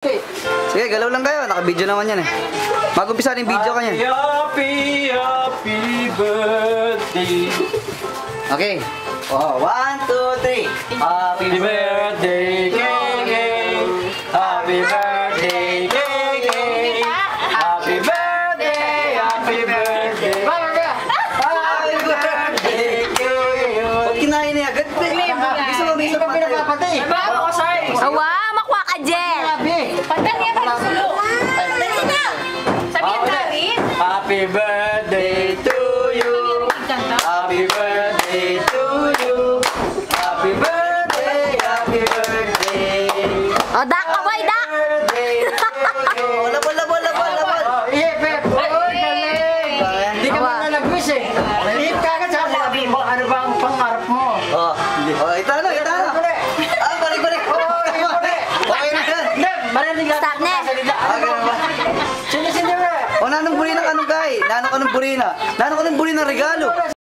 Sige, galaw lang kayo. Naka-video naman yan eh. Mag-umpisa na yung video kanya. Happy birthday. Okay. Oh, 1, 2, 3. Happy birthday, KK. Happy birthday, KK. Happy birthday, happy birthday. Happy birthday, KK. Ba't kinain niya agad? Gusto mo isa pa pinapapatay. Awa, makwa ka, Jen! Pagdan niya tayo sulo. Dali na! Sabihin namin. Happy birthday to you. Happy birthday to you. Happy birthday, happy birthday. O, dak ka, boy, dak! Labal. Iya, Pep. Oy, galing. Hindi ka man nalagwis eh. Lihip ka agad sa sabi mo. Ano bang pangarap mo? Oh, ito na. Ah, balik. Okay na yan. Hindi, marinig ka. Stop na. Sindi mo. O, nanong buri ng anong kay? Nanong anong buri ng regalo.